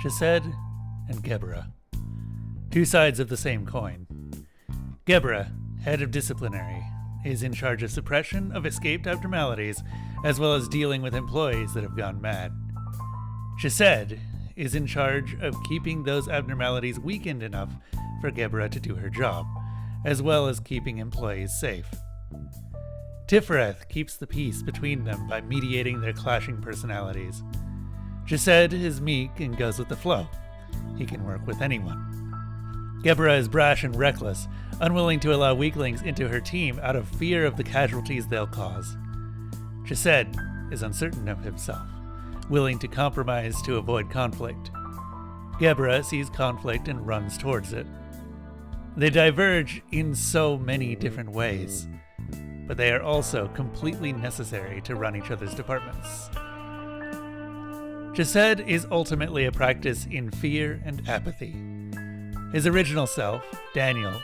Chesed and Gebura. Two sides of the same coin. Gebura, head of disciplinary, is in charge of suppression of escaped abnormalities, as well as dealing with employees that have gone mad. Chesed is in charge of keeping those abnormalities weakened enough for Gebura to do her job, as well as keeping employees safe. Tifereth keeps the peace between them by mediating their clashing personalities. Chesed is meek and goes with the flow. He can work with anyone. Gebura is brash and reckless, unwilling to allow weaklings into her team out of fear of the casualties they'll cause. Chesed is uncertain of himself, willing to compromise to avoid conflict. Gebura sees conflict and runs towards it. They diverge in so many different ways, but they are also completely necessary to run each other's departments. Chesed is ultimately a practice in fear and apathy. His original self, Daniel,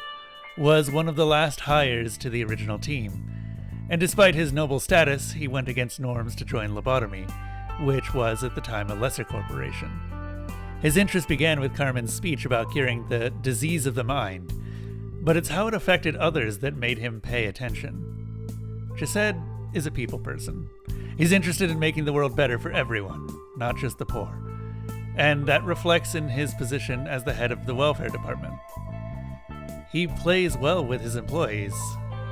was one of the last hires to the original team, and despite his noble status, he went against norms to join Lobotomy, which was at the time a lesser corporation. His interest began with Carmen's speech about curing the disease of the mind, but it's how it affected others that made him pay attention. Chesed is a people person. He's interested in making the world better for everyone, not just the poor. And that reflects in his position as the head of the welfare department. He plays well with his employees,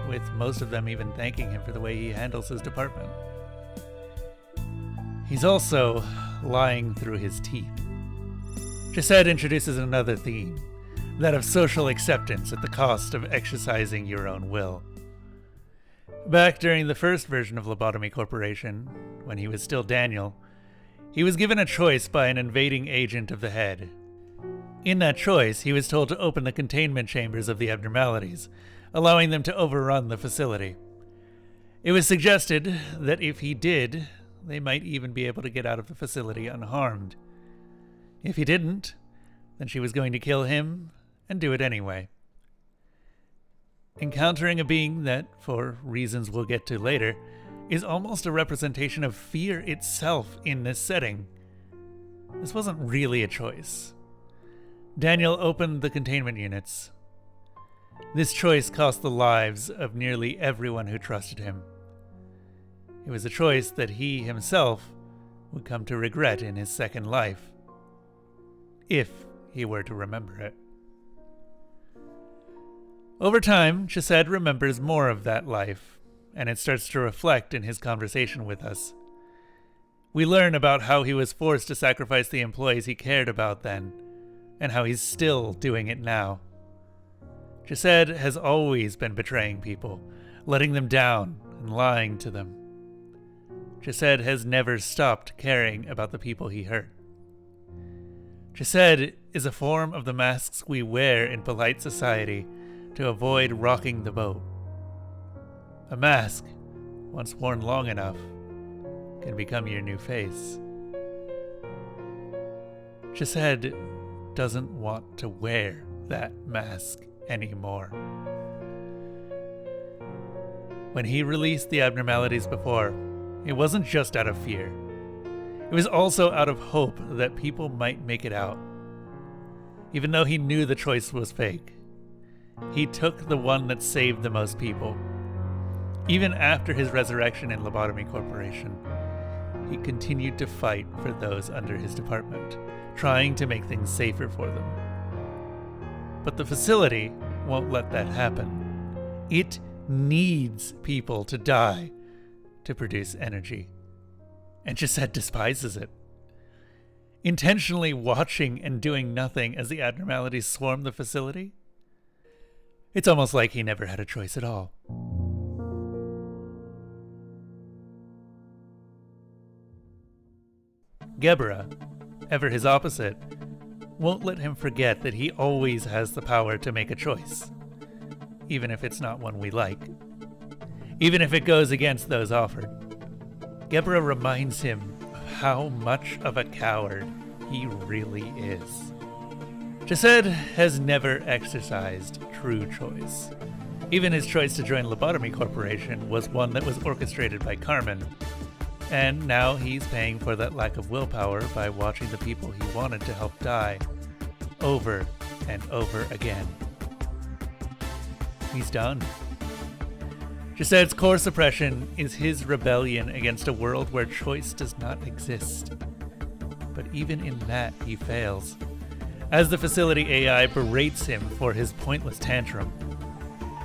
with most of them even thanking him for the way he handles his department. He's also lying through his teeth. Chesed introduces another theme, that of social acceptance at the cost of exercising your own will. Back during the first version of Lobotomy Corporation, when he was still Daniel, he was given a choice by an invading agent of the head. In that choice, he was told to open the containment chambers of the abnormalities, allowing them to overrun the facility. It was suggested that if he did, they might even be able to get out of the facility unharmed. If he didn't, then she was going to kill him and do it anyway. Encountering a being that, for reasons we'll get to later, is almost a representation of fear itself in this setting. This wasn't really a choice. Daniel opened the containment units. This choice cost the lives of nearly everyone who trusted him. It was a choice that he himself would come to regret in his second life, if he were to remember it. Over time, Chesed remembers more of that life, and it starts to reflect in his conversation with us. We learn about how he was forced to sacrifice the employees he cared about then, and how he's still doing it now. Chesed has always been betraying people, letting them down and lying to them. Chesed has never stopped caring about the people he hurt. Chesed is a form of the masks we wear in polite society to avoid rocking the boat. A mask, once worn long enough, can become your new face. Chesed doesn't want to wear that mask anymore. When he released the abnormalities before, it wasn't just out of fear. It was also out of hope that people might make it out. Even though he knew the choice was fake, he took the one that saved the most people. Even after his resurrection in Lobotomy Corporation, he continued to fight for those under his department, trying to make things safer for them. But the facility won't let that happen. It needs people to die to produce energy. And Chesed despises it. Intentionally watching and doing nothing as the abnormalities swarm the facility, it's almost like he never had a choice at all. Gebura, ever his opposite, won't let him forget that he always has the power to make a choice, even if it's not one we like, even if it goes against those offered. Gebura reminds him of how much of a coward he really is. Chesed has never exercised true choice. Even his choice to join Lobotomy Corporation was one that was orchestrated by Carmen. And now he's paying for that lack of willpower by watching the people he wanted to help die over and over again. He's done. Chesed's core suppression is his rebellion against a world where choice does not exist. But even in that, he fails, as the facility AI berates him for his pointless tantrum.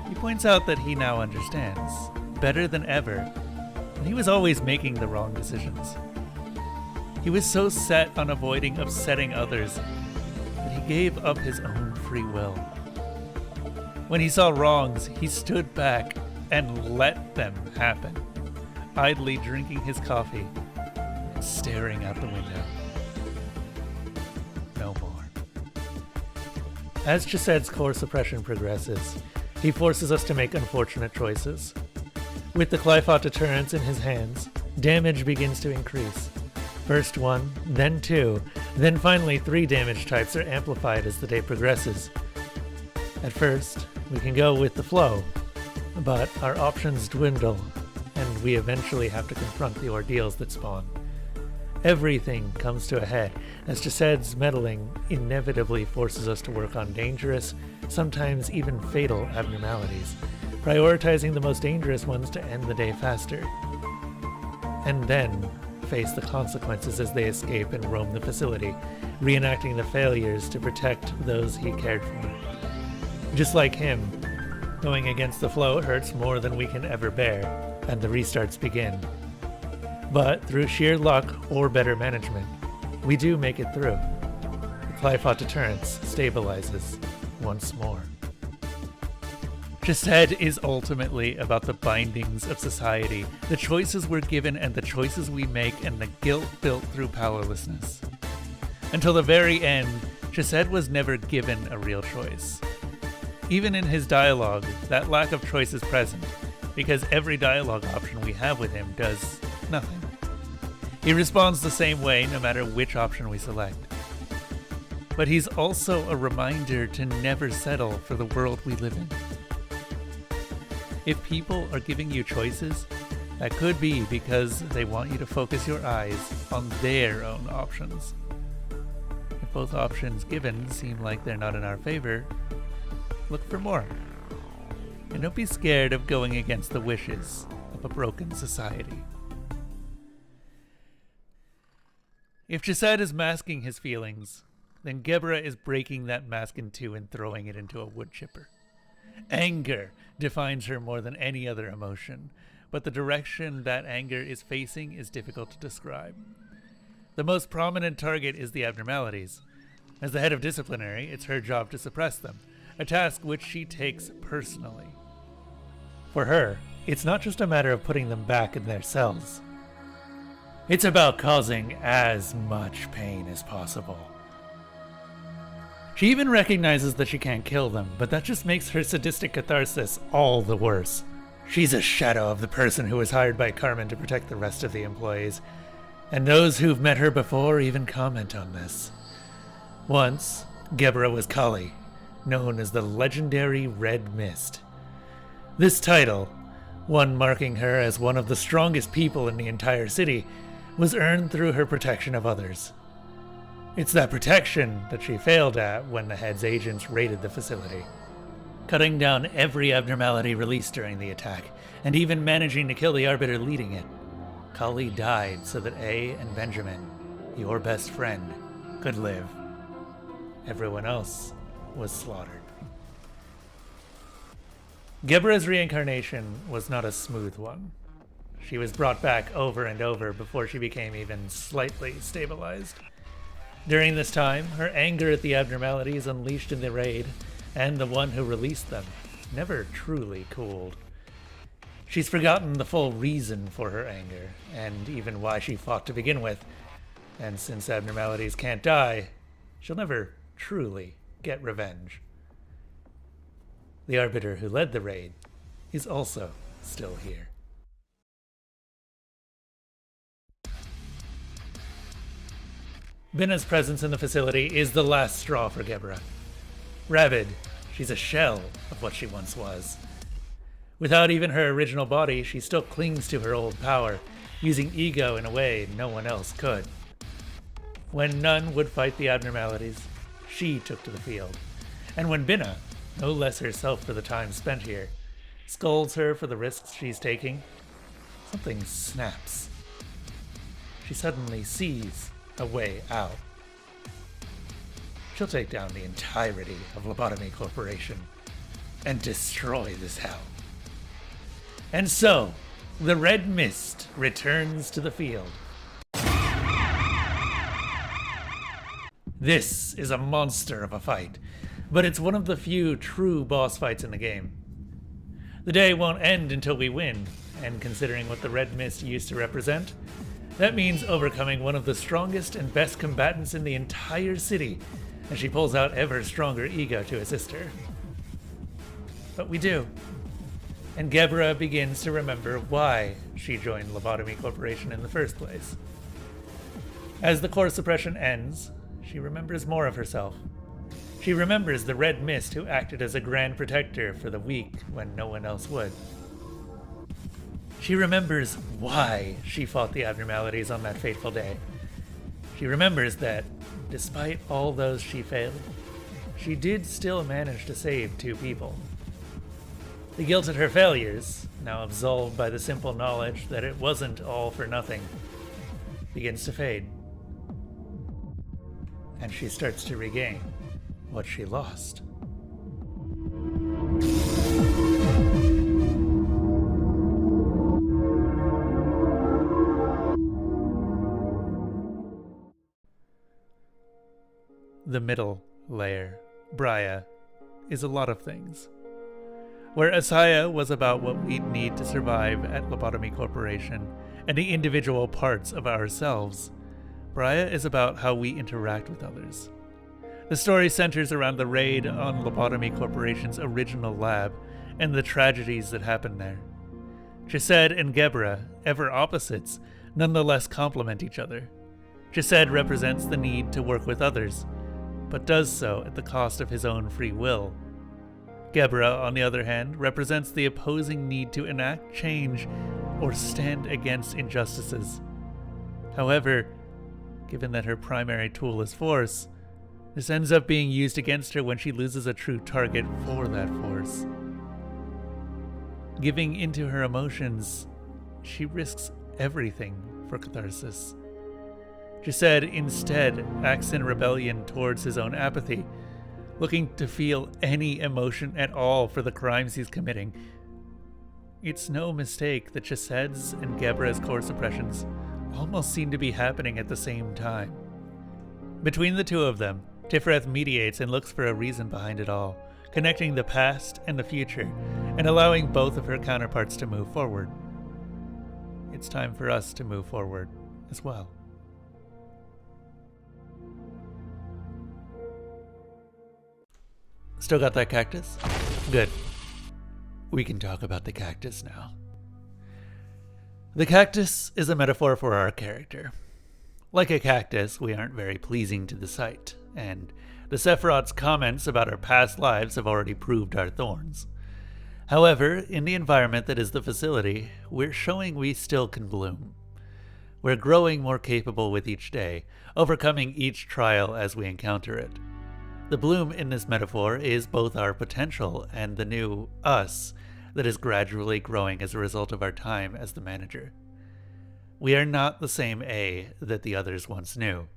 He points out that he now understands, better than ever, that he was always making the wrong decisions. He was so set on avoiding upsetting others that he gave up his own free will. When he saw wrongs, he stood back and let them happen, idly drinking his coffee and staring out the window. No more. As Chesed's core suppression progresses, he forces us to make unfortunate choices. With the Qliphoth deterrents in his hands, damage begins to increase. First 1, then 2, then finally 3 damage types are amplified as the day progresses. At first, we can go with the flow, but our options dwindle, and we eventually have to confront the ordeals that spawn. Everything comes to a head, as Chesed's meddling inevitably forces us to work on dangerous, sometimes even fatal abnormalities, prioritizing the most dangerous ones to end the day faster. And then face the consequences as they escape and roam the facility, reenacting the failures to protect those he cared for. Just like him, going against the flow hurts more than we can ever bear, and the restarts begin. But through sheer luck or better management, we do make it through. The Qliphoth deterrence stabilizes once more. Chesed is ultimately about the bindings of society, the choices we're given and the choices we make, and the guilt built through powerlessness. Until the very end, Chesed was never given a real choice. Even in his dialogue, that lack of choice is present, because every dialogue option we have with him does nothing. He responds the same way no matter which option we select. But he's also a reminder to never settle for the world we live in. If people are giving you choices, that could be because they want you to focus your eyes on their own options. If both options given seem like they're not in our favor, look for more. And don't be scared of going against the wishes of a broken society. If Chesed is masking his feelings, then Gebura is breaking that mask in two and throwing it into a wood chipper. Anger defines her more than any other emotion, but the direction that anger is facing is difficult to describe. The most prominent target is the abnormalities. As the head of disciplinary, it's her job to suppress them, a task which she takes personally. For her, it's not just a matter of putting them back in their cells. It's about causing as much pain as possible. She even recognizes that she can't kill them, but that just makes her sadistic catharsis all the worse. She's a shadow of the person who was hired by Carmen to protect the rest of the employees, and those who've met her before even comment on this. Once, Gebura was Kali, known as the legendary Red Mist. This title, one marking her as one of the strongest people in the entire city, was earned through her protection of others. It's that protection that she failed at when the head's agents raided the facility, cutting down every abnormality released during the attack, and even managing to kill the Arbiter leading it. Kali died so that A and Benjamin, your best friend, could live. Everyone else was slaughtered. Gebura's reincarnation was not a smooth one. She was brought back over and over before she became even slightly stabilized. During this time, her anger at the abnormalities unleashed in the raid, and the one who released them, never truly cooled. She's forgotten the full reason for her anger, and even why she fought to begin with, and since abnormalities can't die, she'll never truly get revenge. The Arbiter who led the raid is also still here. Binah's presence in the facility is the last straw for Gebura. Rabid, she's a shell of what she once was. Without even her original body, she still clings to her old power, using ego in a way no one else could. When none would fight the abnormalities, she took to the field. And when Binah, no less herself for the time spent here, scolds her for the risks she's taking, something snaps. She suddenly sees a way out. She'll take down the entirety of Lobotomy Corporation and destroy this hell. And so, the red mist returns to the field. This is a monster of a fight, but it's one of the few true boss fights in the game. The day won't end until we win, and considering what the red mist used to represent, that means overcoming one of the strongest and best combatants in the entire city, as she pulls out ever stronger ego to assist her. But we do. And Gebura begins to remember why she joined Lobotomy Corporation in the first place. As the core suppression ends, she remembers more of herself. She remembers the red mist who acted as a grand protector for the weak when no one else would. She remembers why she fought the abnormalities on that fateful day. She remembers that, despite all those she failed, she did still manage to save 2 people. The guilt at her failures, now absolved by the simple knowledge that it wasn't all for nothing, begins to fade. And she starts to regain what she lost. The middle layer, Briah, is a lot of things. Where Asaya was about what we'd need to survive at Lobotomy Corporation and the individual parts of ourselves, Briah is about how we interact with others. The story centers around the raid on Lobotomy Corporation's original lab and the tragedies that happened there. Chesed and Gebura, ever opposites, nonetheless complement each other. Chesed represents the need to work with others, but does so at the cost of his own free will. Gebura, on the other hand, represents the opposing need to enact change or stand against injustices. However, given that her primary tool is force, this ends up being used against her when she loses a true target for that force. Giving into her emotions, she risks everything for catharsis. Chesed instead acts in rebellion towards his own apathy, looking to feel any emotion at all for the crimes he's committing. It's no mistake that Chesed's and Gebura's core suppressions almost seem to be happening at the same time. Between the two of them, Tifreth mediates and looks for a reason behind it all, connecting the past and the future, and allowing both of her counterparts to move forward. It's time for us to move forward as well. Still got that cactus? Good. We can talk about the cactus now. The cactus is a metaphor for our character. Like a cactus, we aren't very pleasing to the sight, and the Sephiroth's comments about our past lives have already proved our thorns. However, in the environment that is the facility, we're showing we still can bloom. We're growing more capable with each day, overcoming each trial as we encounter it. The bloom in this metaphor is both our potential and the new us that is gradually growing as a result of our time as the manager. We are not the same A that the others once knew,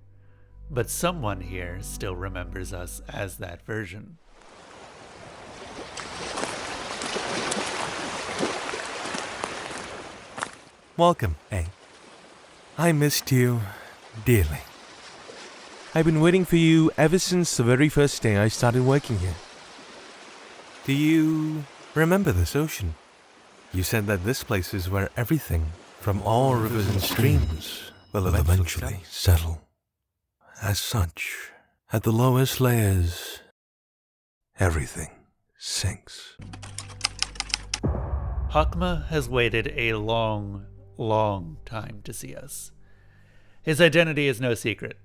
but someone here still remembers us as that version. Welcome, A. I missed you dearly. I've been waiting for you ever since the very first day I started working here. Do you remember this ocean? You said that this place is where everything from all rivers and streams will eventually settle. As such, at the lowest layers, everything sinks. Hokma has waited a long time to see us. His identity is no secret.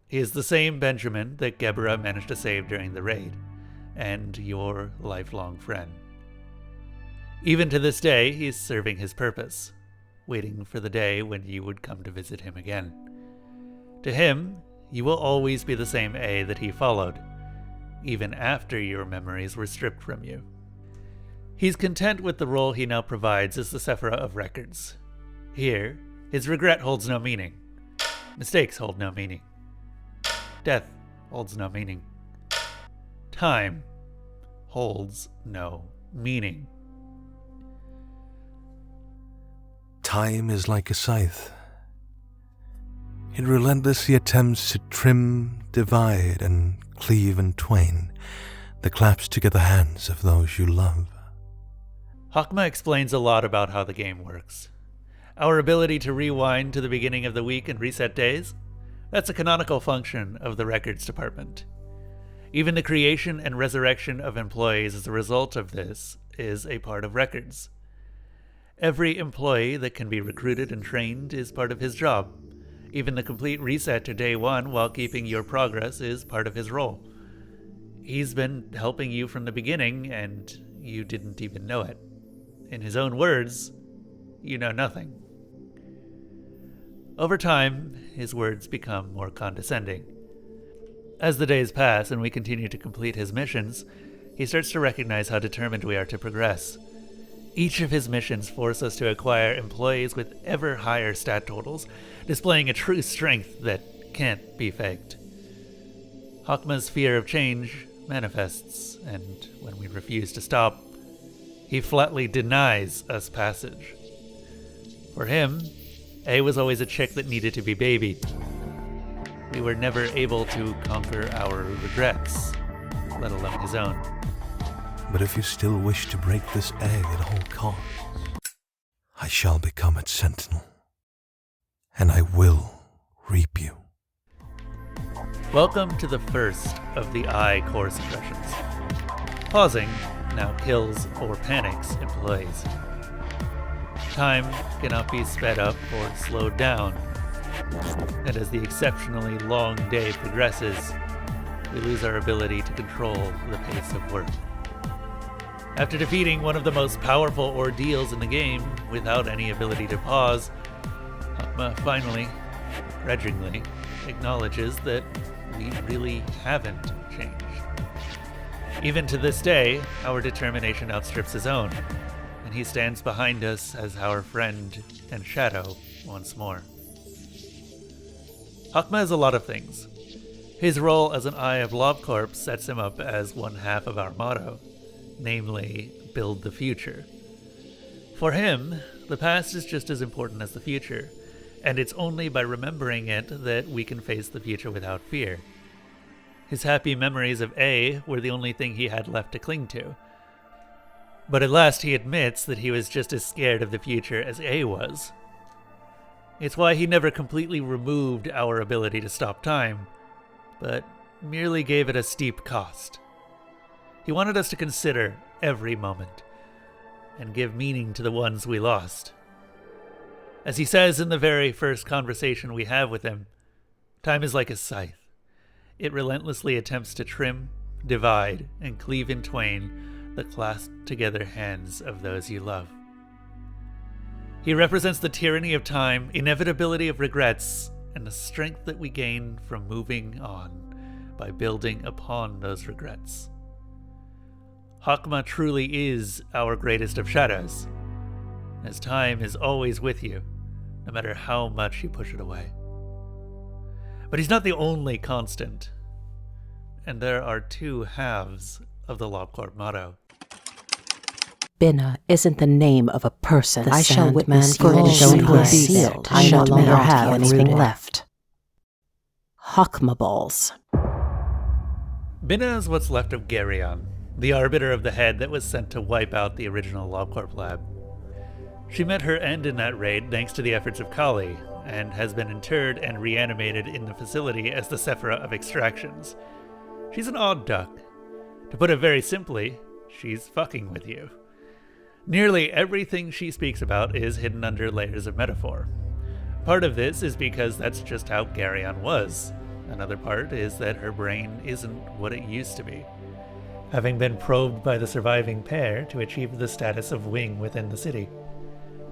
He is the same Benjamin that Gebura managed to save during the raid, and your lifelong friend. Even to this day, he's serving his purpose. waiting for the day when you would come to visit him again. To him, you will always be the same A that he followed, even after your memories were stripped from you. He's content with the role he now provides as the Sephira of Records. Here, his regret holds no meaning. Mistakes hold no meaning. Death holds no meaning. Time holds no meaning. Time is like a scythe. It relentlessly attempts to trim, divide, and cleave in twain the clasped together hands of those you love. Hokma explains a lot about how the game works. Our ability to rewind to the beginning of the week and reset days, that's a canonical function of the records department. Even the creation and resurrection of employees as a result of this is a part of records. Every employee that can be recruited and trained is part of his job. Even the complete reset to day one while keeping your progress is part of his role. He's been helping you from the beginning, and you didn't even know it. In his own words, you know nothing. Over time, his words become more condescending. As the days pass and we continue to complete his missions, he starts to recognize how determined we are to progress. Each of his missions force us to acquire employees with ever higher stat totals, displaying a true strength that can't be faked. Hokma's fear of change manifests, and when we refuse to stop, he flatly denies us passage. For him, A was always a chick that needed to be babied. We were never able to conquer our regrets, let alone his own. But if you still wish to break this egg at all costs, I shall become its sentinel, and I will reap you. Welcome to the first of the I core suppressions. Pausing now kills or panics employees. Time cannot be sped up or slowed down, and as the exceptionally long day progresses, we lose our ability to control the pace of work. After defeating one of the most powerful ordeals in the game without any ability to pause, Hokma finally, grudgingly, acknowledges that we really haven't changed. Even to this day, our determination outstrips his own, and he stands behind us as our friend and shadow once more. Hokma is a lot of things. His role as an Eye of LobCorp sets him up as one half of our motto, namely, build the future. For him, the past is just as important as the future, and it's only by remembering it that we can face the future without fear. His happy memories of A were the only thing he had left to cling to. But at last he admits that he was just as scared of the future as A was. It's why he never completely removed our ability to stop time, but merely gave it a steep cost. He wanted us to consider every moment, and give meaning to the ones we lost. As he says in the very first conversation we have with him, time is like a scythe. It relentlessly attempts to trim, divide, and cleave in twain the clasped together hands of those you love. He represents the tyranny of time, inevitability of regrets, and the strength that we gain from moving on by building upon those regrets. Hokma truly is our greatest of shadows, as time is always with you, no matter how much you push it away. But he's not the only constant, and there are two halves of the LobCorp motto. Binah isn't the name of a person. I shall witness for your it shall be secret. sealed. I no no longer longer have have anything anything left. Hokma balls. Binah is what's left of Geryon, the arbiter of the head that was sent to wipe out the original LobCorp lab. She met her end in that raid thanks to the efforts of Kali, and has been interred and reanimated in the facility as the Sephira of Extractions. She's an odd duck. To put it very simply, she's fucking with you. Nearly everything she speaks about is hidden under layers of metaphor. Part of this is because that's just how Geryon was. Another part is that her brain isn't what it used to be, having been probed by the surviving pair to achieve the status of wing within the city.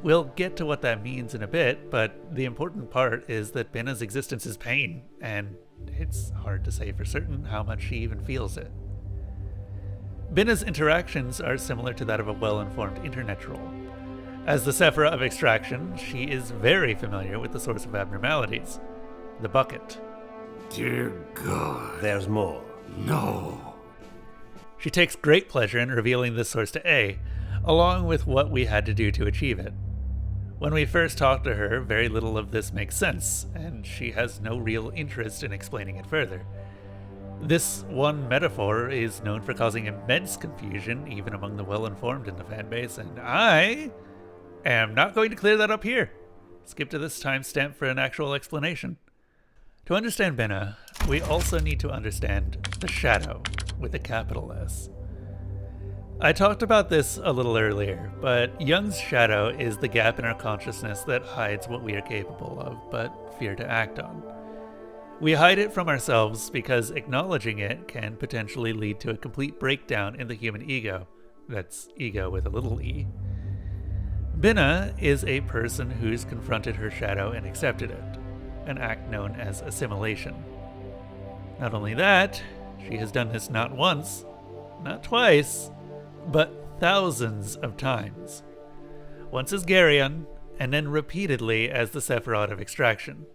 We'll get to what that means in a bit, but the important part is that Binah's existence is pain, and it's hard to say for certain how much she even feels it. Binah's interactions are similar to that of a well-informed internet troll. As the Sephira of extraction, she is very familiar with the source of abnormalities, the bucket. Dear God. There's more. No. She takes great pleasure in revealing this source to A, along with what we had to do to achieve it. When we first talked to her, very little of this makes sense, and she has no real interest in explaining it further. This one metaphor is known for causing immense confusion even among the well-informed in the fanbase, and I am not going to clear that up here. Skip to this timestamp for an actual explanation. To understand Binah, we also need to understand the shadow with a capital S. I talked about this a little earlier, but Jung's shadow is the gap in our consciousness that hides what we are capable of, but fear to act on. We hide it from ourselves because acknowledging it can potentially lead to a complete breakdown in the human ego. That's ego with a little e. Binah is a person who's confronted her shadow and accepted it, an act known as assimilation. Not only that, she has done this not once, not twice, but thousands of times. Once as Geryon, and then repeatedly as the Sephiroth of extraction.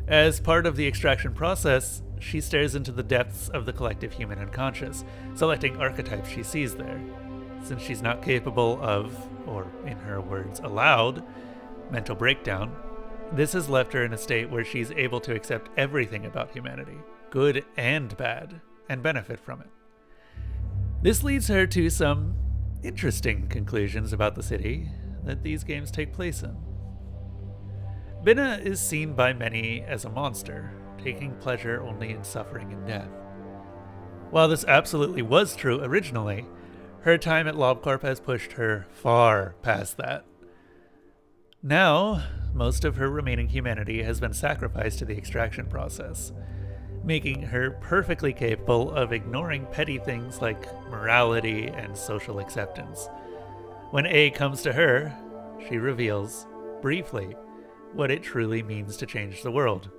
As part of the extraction process, she stares into the depths of the collective human unconscious, selecting archetypes she sees there. Since she's not capable of, or in her words, allowed, mental breakdown, this has left her in a state where she's able to accept everything about humanity, good and bad, and benefit from it. This leads her to some interesting conclusions about the city that these games take place in. Binah is seen by many as a monster, taking pleasure only in suffering and death. While this absolutely was true originally, her time at LobCorp has pushed her far past that. Now, most of her remaining humanity has been sacrificed to the extraction process, making her perfectly capable of ignoring petty things like morality and social acceptance. When A comes to her, she reveals, briefly, what it truly means to change the world.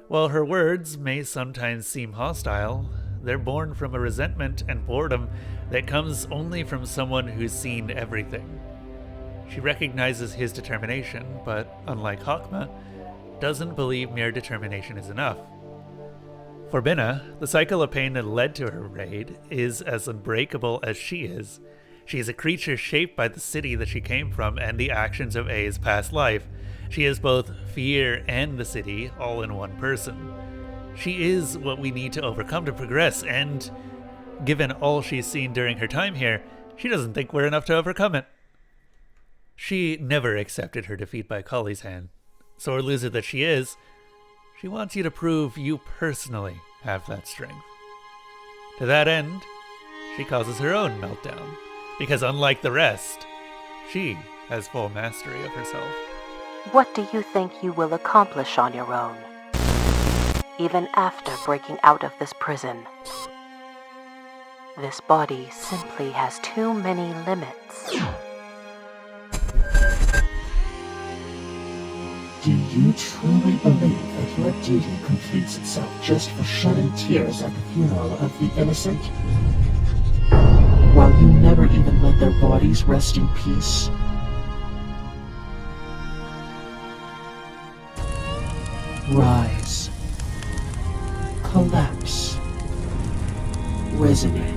While her words may sometimes seem hostile, they're born from a resentment and boredom that comes only from someone who's seen everything. She recognizes his determination, but unlike Hokma, doesn't believe mere determination is enough. For Binah, the cycle of pain that led to her raid is as unbreakable as she is. She is a creature shaped by the city that she came from and the actions of A's past life. She is both fear and the city, all in one person. She is what we need to overcome to progress, and given all she's seen during her time here, she doesn't think we're enough to overcome it. She never accepted her defeat by Kali's hand. Sore loser that she is, she wants you to prove you personally have that strength. To that end, she causes her own meltdown, because unlike the rest, she has full mastery of herself. What do you think you will accomplish on your own, even after breaking out of this prison? This body simply has too many limits. Do you truly believe that your duty completes itself just for shedding tears at the funeral of the innocent? While you never even let their bodies rest in peace? Rise. Collapse. Resonate.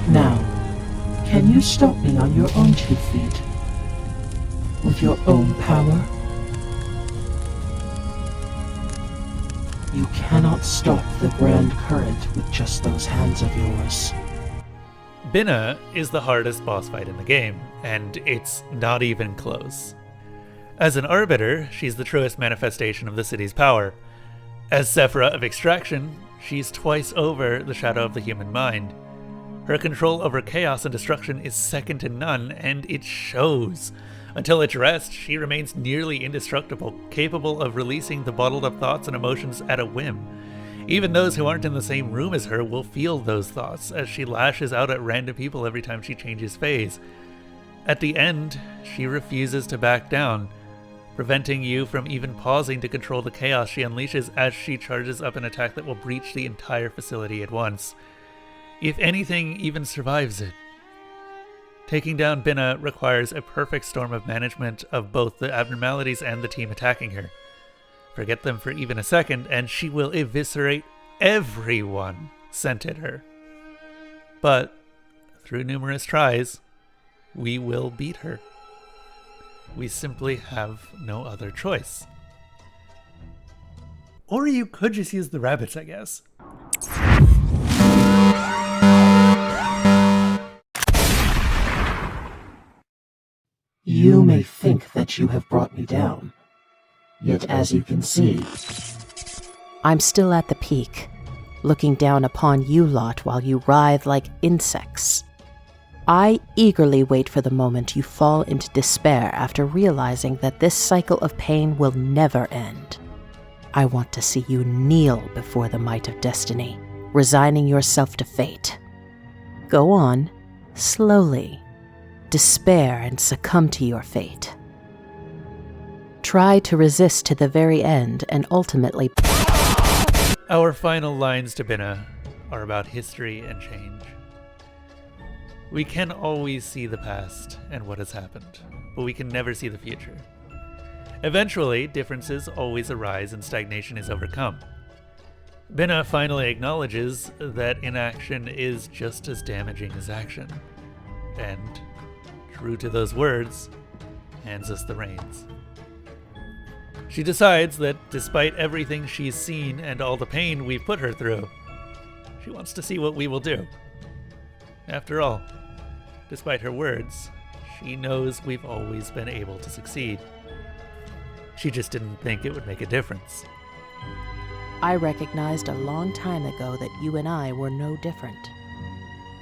Now, can you stop me on your own 2 feet? With your own power? You cannot stop the grand current with just those hands of yours. Binah is the hardest boss fight in the game, and it's not even close. As an Arbiter, she's the truest manifestation of the city's power. As Sephira of extraction, she's twice over the shadow of the human mind. Her control over chaos and destruction is second to none, and it shows. Until its rest, she remains nearly indestructible, capable of releasing the bottled up thoughts and emotions at a whim. Even those who aren't in the same room as her will feel those thoughts as she lashes out at random people every time she changes phase. At the end, she refuses to back down, preventing you from even pausing to control the chaos she unleashes as she charges up an attack that will breach the entire facility at once. If anything even survives it. Taking down Binah requires a perfect storm of management of both the abnormalities and the team attacking her. Forget them for even a second, and she will eviscerate everyone sent at her. But, through numerous tries, we will beat her. We simply have no other choice. Or you could just use the rabbits, I guess. You may think that you have brought me down, yet as you can see, I'm still at the peak, looking down upon you lot while you writhe like insects. I eagerly wait for the moment you fall into despair after realizing that this cycle of pain will never end. I want to see you kneel before the might of destiny, resigning yourself to fate. Go on, slowly. Despair and succumb to your fate. Try to resist to the very end and ultimately... Our final lines to Binah are about history and change. We can always see the past and what has happened, but we can never see the future. Eventually, differences always arise and stagnation is overcome. Binah finally acknowledges that inaction is just as damaging as action, and, true to those words, hands us the reins. She decides that despite everything she's seen and all the pain we've put her through, she wants to see what we will do. After all, despite her words, she knows we've always been able to succeed. She just didn't think it would make a difference. I recognized a long time ago that you and I were no different.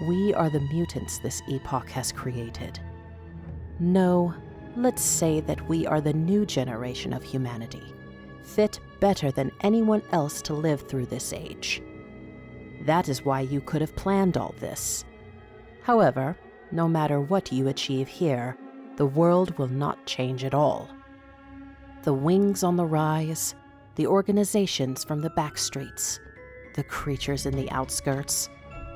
We are the mutants this epoch has created. No, let's say that we are the new generation of humanity, fit better than anyone else to live through this age. That is why you could have planned all this. However, no matter what you achieve here, the world will not change at all. The wings on the rise, the organizations from the backstreets, the creatures in the outskirts,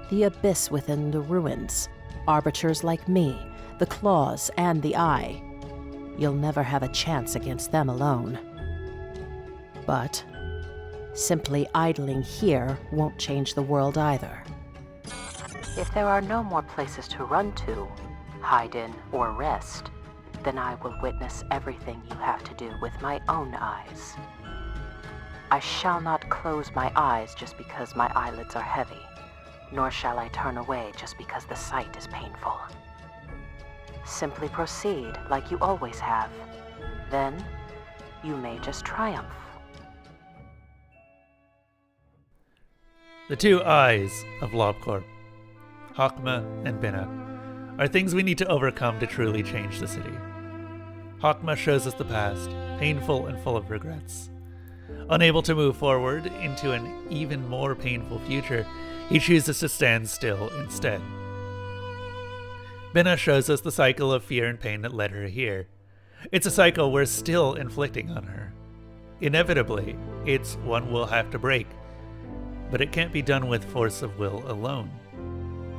the abyss within the ruins, arbiters like me, the claws and the eye. You'll never have a chance against them alone. But simply idling here won't change the world either. If there are no more places to run to, hide in, or rest, then I will witness everything you have to do with my own eyes. I shall not close my eyes just because my eyelids are heavy, nor shall I turn away just because the sight is painful. Simply proceed like you always have. Then, you may just triumph. The two eyes of LobCorp, Hokma and Binah, are things we need to overcome to truly change the city. Hokma shows us the past, painful and full of regrets. Unable to move forward into an even more painful future, he chooses to stand still instead. Binah shows us the cycle of fear and pain that led her here. It's a cycle we're still inflicting on her. Inevitably, it's one we'll have to break, but it can't be done with force of will alone.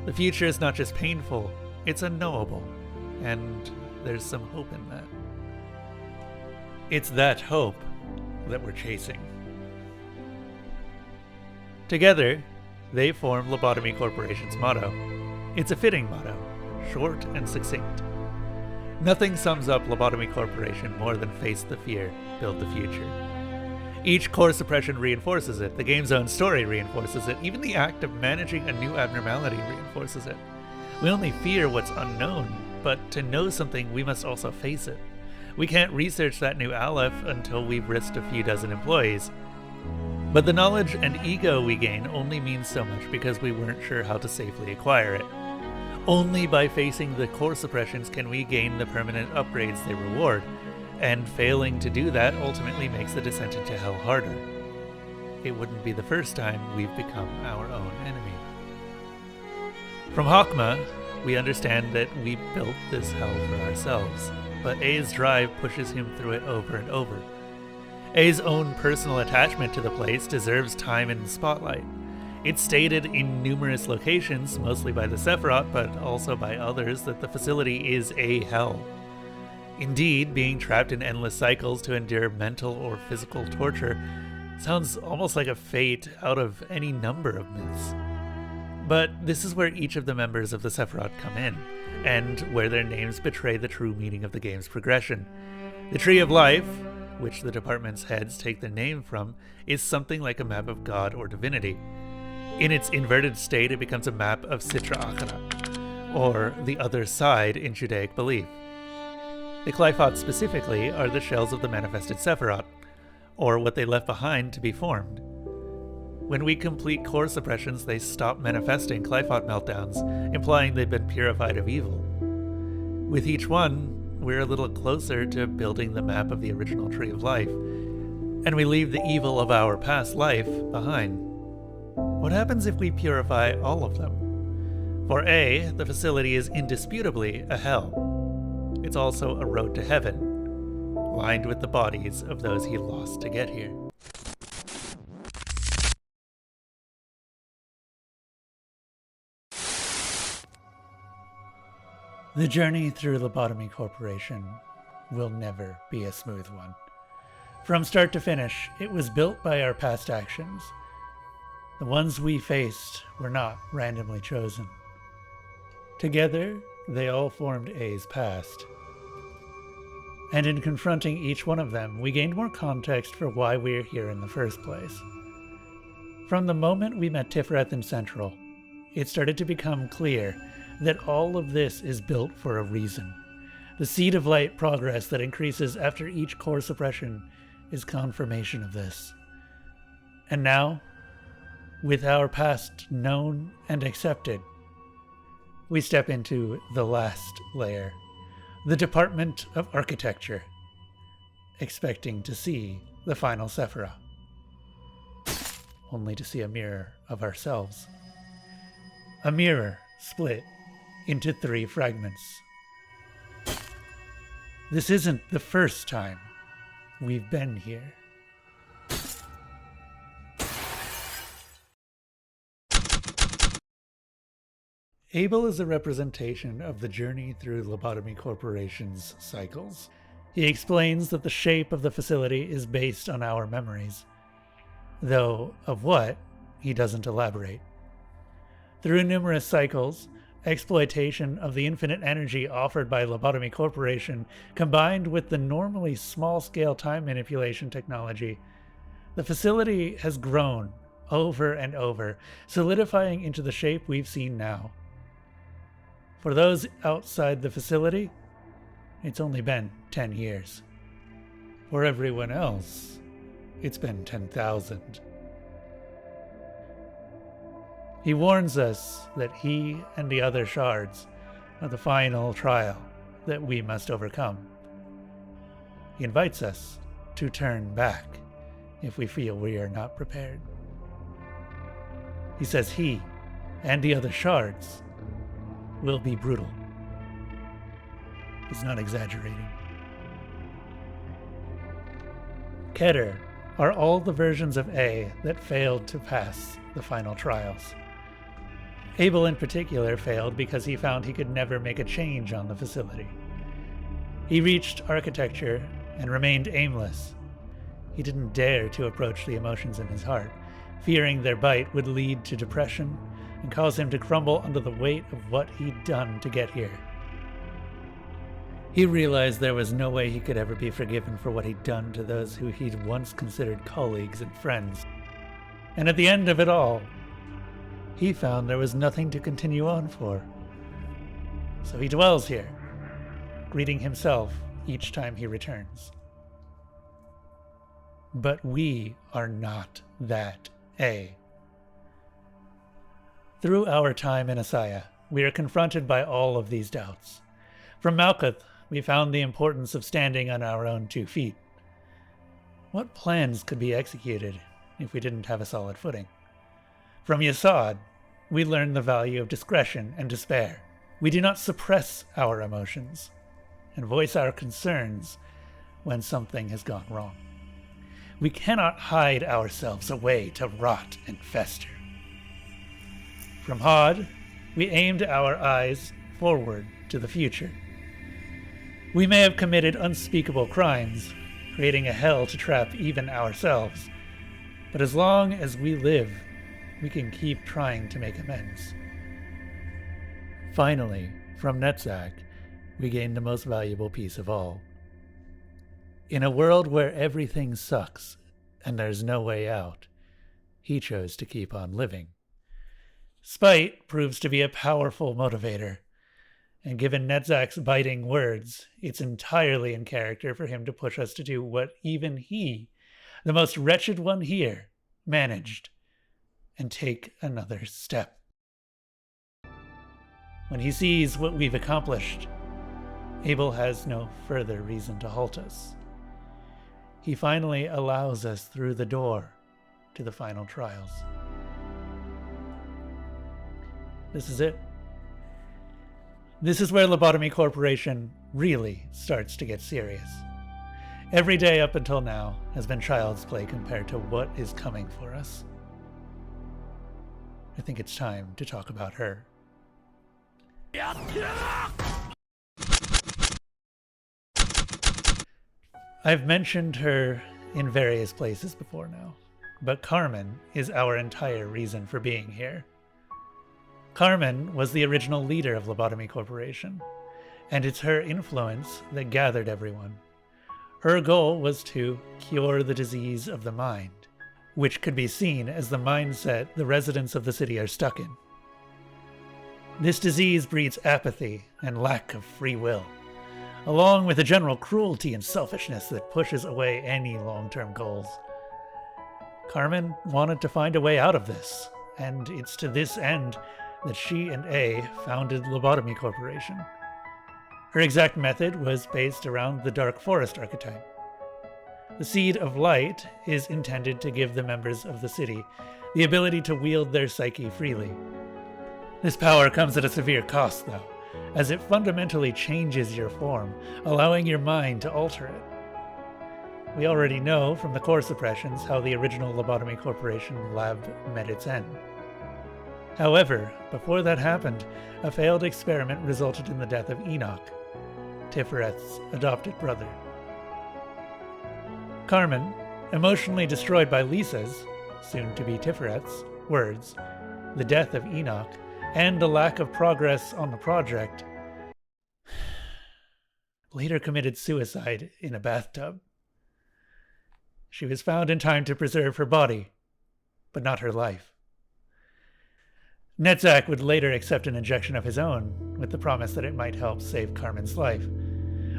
The future is not just painful, it's unknowable, and there's some hope in that. It's that hope that we're chasing. Together, they form Lobotomy Corporation's motto. It's a fitting motto, short and succinct. Nothing sums up Lobotomy Corporation more than face the fear, build the future. Each core suppression reinforces it, the game's own story reinforces it, even the act of managing a new abnormality reinforces it. We only fear what's unknown, but to know something we must also face it. We can't research that new Aleph until we've risked a few dozen employees. But the knowledge and ego we gain only means so much because we weren't sure how to safely acquire it. Only by facing the core suppressions can we gain the permanent upgrades they reward, and failing to do that ultimately makes the descent into hell harder. It wouldn't be the first time we've become our own enemy. From Hokma, we understand that we built this hell for ourselves, but A's drive pushes him through it over and over. A's own personal attachment to the place deserves time in the spotlight. It's stated in numerous locations, mostly by the Sephiroth, but also by others, that the facility is a hell. Indeed, being trapped in endless cycles to endure mental or physical torture sounds almost like a fate out of any number of myths. But this is where each of the members of the Sephiroth come in, and where their names betray the true meaning of the game's progression. The Tree of Life, which the department's heads take their name from, is something like a map of God or divinity. In its inverted state, it becomes a map of Sitra Achra, or the other side in Judaic belief. The Qliphoth specifically are the shells of the manifested Sephiroth, or what they left behind to be formed. When we complete core suppressions, they stop manifesting Qliphoth meltdowns, implying they've been purified of evil. With each one, we're a little closer to building the map of the original Tree of Life, and we leave the evil of our past life behind. What happens if we purify all of them? For A, the facility is indisputably a hell. It's also a road to heaven, lined with the bodies of those he lost to get here. The journey through Lobotomy Corporation will never be a smooth one. From start to finish, it was built by our past actions. The ones we faced were not randomly chosen. Together, they all formed A's past. And in confronting each one of them, we gained more context for why we're here in the first place. From the moment we met Tiferet in Central, it started to become clear that all of this is built for a reason. The Seed of Light progress that increases after each core suppression is confirmation of this. And now, with our past known and accepted, we step into the last layer, the Department of Architecture, expecting to see the final Sephiroth, only to see a mirror of ourselves. A mirror split into 3 fragments. This isn't the first time we've been here. Abel is a representation of the journey through Lobotomy Corporation's cycles. He explains that the shape of the facility is based on our memories, though of what, he doesn't elaborate. Through numerous cycles, exploitation of the infinite energy offered by Lobotomy Corporation, combined with the normally small-scale time manipulation technology, the facility has grown over and over, solidifying into the shape we've seen now. For those outside the facility, it's only been 10 years. For everyone else, it's been 10,000. He warns us that he and the other shards are the final trial that we must overcome. He invites us to turn back if we feel we are not prepared. He says he and the other shards will be brutal. He's not exaggerating. KETER are all the versions of A that failed to pass the final trials. Abel in particular failed because he found he could never make a change on the facility. He reached architecture and remained aimless. He didn't dare to approach the emotions in his heart, fearing their bite would lead to depression and cause him to crumble under the weight of what he'd done to get here. He realized there was no way he could ever be forgiven for what he'd done to those who he'd once considered colleagues and friends. And at the end of it all, he found there was nothing to continue on for. So he dwells here, greeting himself each time he returns. But we are not that A. Through our time in Asaya, we are confronted by all of these doubts. From Malkuth, we found the importance of standing on our own 2 feet. What plans could be executed if we didn't have a solid footing? From Yesod, we learned the value of discretion and despair. We do not suppress our emotions and voice our concerns when something has gone wrong. We cannot hide ourselves away to rot and fester. From Hod, we aimed our eyes forward to the future. We may have committed unspeakable crimes, creating a hell to trap even ourselves, but as long as we live, we can keep trying to make amends. Finally, from NewtC, we gained the most valuable piece of all. In a world where everything sucks and there's no way out, he chose to keep on living. Spite proves to be a powerful motivator, and given NewtC's biting words, it's entirely in character for him to push us to do what even he, the most wretched one here, managed, and take another step. When he sees what we've accomplished, Abel has no further reason to halt us. He finally allows us through the door to the final trials. This is it. This is where Lobotomy Corporation really starts to get serious. Every day up until now has been child's play compared to what is coming for us. I think it's time to talk about her. I've mentioned her in various places before now, but Carmen is our entire reason for being here. Carmen was the original leader of Lobotomy Corporation, and it's her influence that gathered everyone. Her goal was to cure the disease of the mind, which could be seen as the mindset the residents of the city are stuck in. This disease breeds apathy and lack of free will, along with a general cruelty and selfishness that pushes away any long-term goals. Carmen wanted to find a way out of this, and it's to this end that she and A founded Lobotomy Corporation. Her exact method was based around the Dark Forest archetype. The Seed of Light is intended to give the members of the city the ability to wield their psyche freely. This power comes at a severe cost, though, as it fundamentally changes your form, allowing your mind to alter it. We already know from the core suppressions how the original Lobotomy Corporation lab met its end. However, before that happened, a failed experiment resulted in the death of Enoch, Tifereth's adopted brother. Carmen, emotionally destroyed by Lisa's, soon to be Tifereth's, words, the death of Enoch, and the lack of progress on the project, later committed suicide in a bathtub. She was found in time to preserve her body, but not her life. NewtC would later accept an injection of his own, with the promise that it might help save Carmen's life,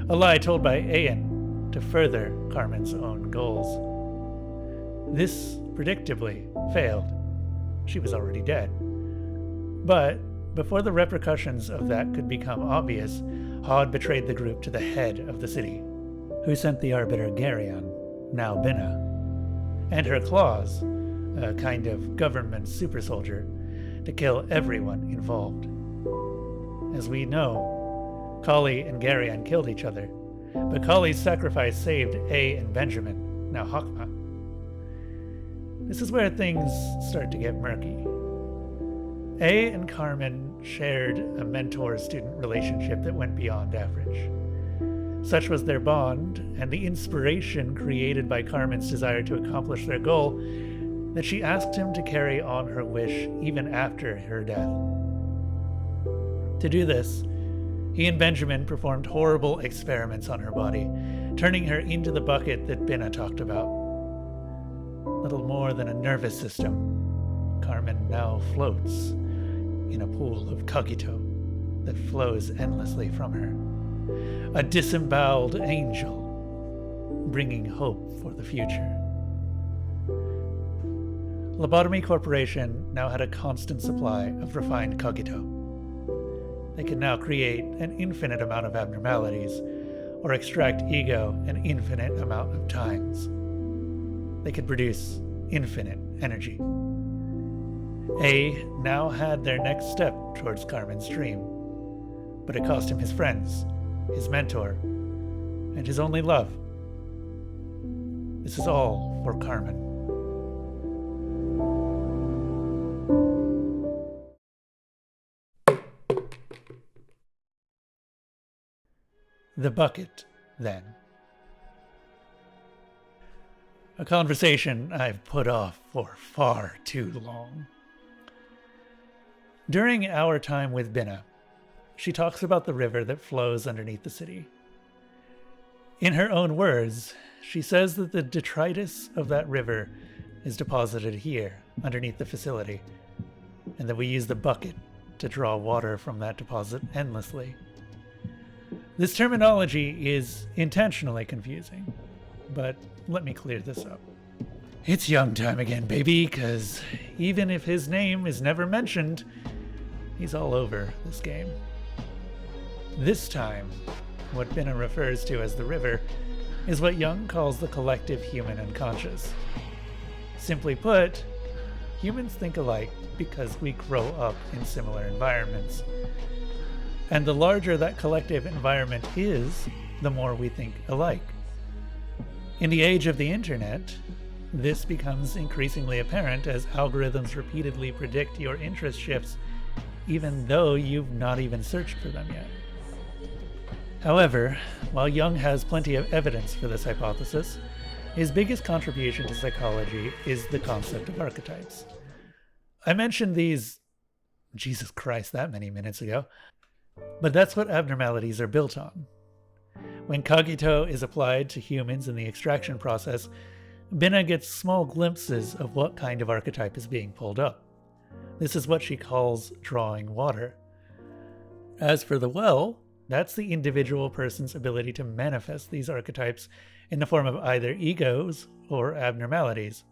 a lie told by Ayan to further Carmen's own goals. This, predictably, failed. She was already dead. But before the repercussions of that could become obvious, Hod betrayed the group to the head of the city, who sent the Arbiter Geryon, now Binah, and her claws, a kind of government super soldier, to kill everyone involved. As we know, Kali and Geryon killed each other, but Kali's sacrifice saved A and Benjamin, now Hokma. This is where things start to get murky. A and Carmen shared a mentor-student relationship that went beyond average. Such was their bond, and the inspiration created by Carmen's desire to accomplish their goal, that she asked him to carry on her wish even after her death. To do this, he and Benjamin performed horrible experiments on her body, turning her into the bucket that Binah talked about. Little more than a nervous system, Carmen now floats in a pool of cogito that flows endlessly from her. A disemboweled angel, bringing hope for the future. Lobotomy Corporation now had a constant supply of refined cogito. They could now create an infinite amount of abnormalities, or extract ego an infinite amount of times. They could produce infinite energy. A now had their next step towards Carmen's dream. but it cost him his friends, his mentor, and his only love. This is all for Carmen. The bucket, then. A conversation I've put off for far too long. During our time with Binah, she talks about the river that flows underneath the city. In her own words, she says that the detritus of that river is deposited here, underneath the facility, and that we use the bucket to draw water from that deposit endlessly. This terminology is intentionally confusing, but let me clear this up. It's young time again, baby, because even if his name is never mentioned, he's all over this game. This time, what Binah refers to as the river is what Jung calls the collective human unconscious. Simply put, humans think alike because we grow up in similar environments. And the larger that collective environment is, the more we think alike. In the age of the internet, this becomes increasingly apparent as algorithms repeatedly predict your interest shifts, even though you've not even searched for them yet. However, while Jung has plenty of evidence for this hypothesis, his biggest contribution to psychology is the concept of archetypes. I mentioned these, Jesus Christ, that many minutes ago, but that's what abnormalities are built on. When cogito is applied to humans in the extraction process, Binah gets small glimpses of what kind of archetype is being pulled up. This is what she calls drawing water. As for the well, that's the individual person's ability to manifest these archetypes in the form of either egos or abnormalities.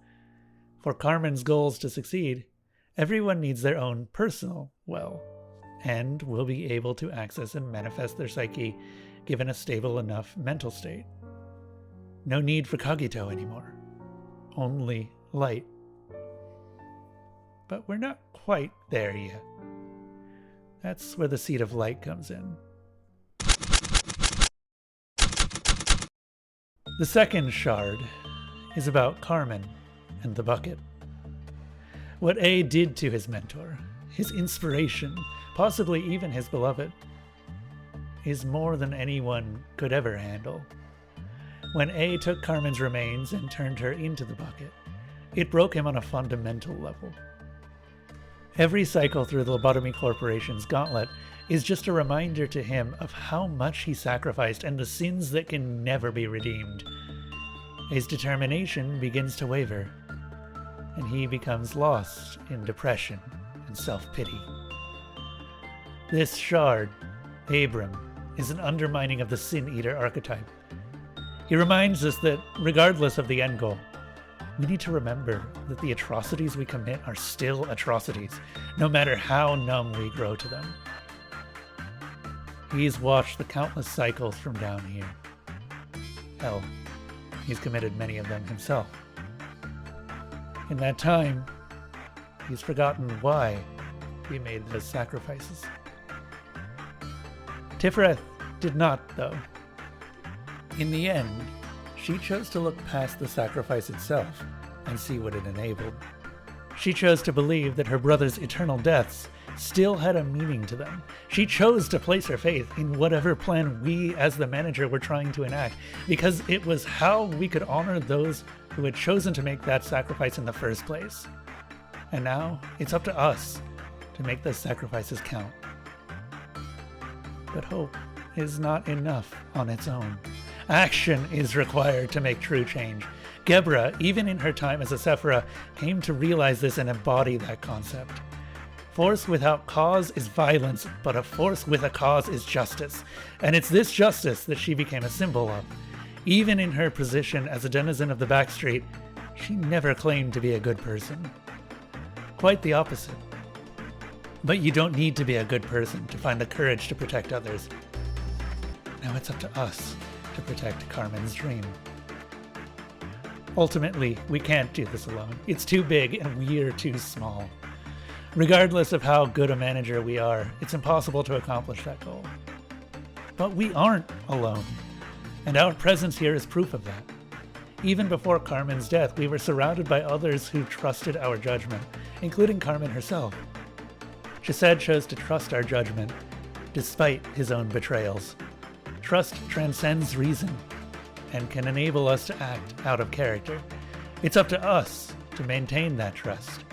For Carmen's goals to succeed, everyone needs their own personal well, and will be able to access and manifest their psyche given a stable enough mental state. No need for cogito anymore. Only light. But we're not quite there yet. That's where the seed of light comes in. The second shard is about Carmen and the bucket. What A did to his mentor, his inspiration, possibly even his beloved, is more than anyone could ever handle. When A took Carmen's remains and turned her into the bucket, it broke him on a fundamental level. Every cycle through the Lobotomy Corporation's gauntlet is just a reminder to him of how much he sacrificed and the sins that can never be redeemed. His determination begins to waver, and he becomes lost in depression and self-pity. This shard, Abram, is an undermining of the sin-eater archetype. He reminds us that, regardless of the end goal, we need to remember that the atrocities we commit are still atrocities, no matter how numb we grow to them. He's watched the countless cycles from down here. Hell, he's committed many of them himself. In that time, he's forgotten why he made those sacrifices. Tifereth did not, though. In the end, she chose to look past the sacrifice itself and see what it enabled. She chose to believe that her brother's eternal deaths still had a meaning to them. She chose to place her faith in whatever plan we as the manager were trying to enact, because it was how we could honor those who had chosen to make that sacrifice in the first place. And now it's up to us to make those sacrifices count. But hope is not enough on its own. Action is required to make true change. Gebura, even in her time as a Sephira, came to realize this and embody that concept. Force without cause is violence, but a force with a cause is justice. And it's this justice that she became a symbol of. Even in her position as a denizen of the backstreet, she never claimed to be a good person. Quite the opposite. But you don't need to be a good person to find the courage to protect others. Now it's up to us to protect Carmen's dream. Ultimately, we can't do this alone. It's too big and we're too small. Regardless of how good a manager we are, it's impossible to accomplish that goal. But we aren't alone, and our presence here is proof of that. Even before Carmen's death, we were surrounded by others who trusted our judgment, including Carmen herself. Chesed chose to trust our judgment, despite his own betrayals. Trust transcends reason, and can enable us to act out of character. It's up to us to maintain that trust,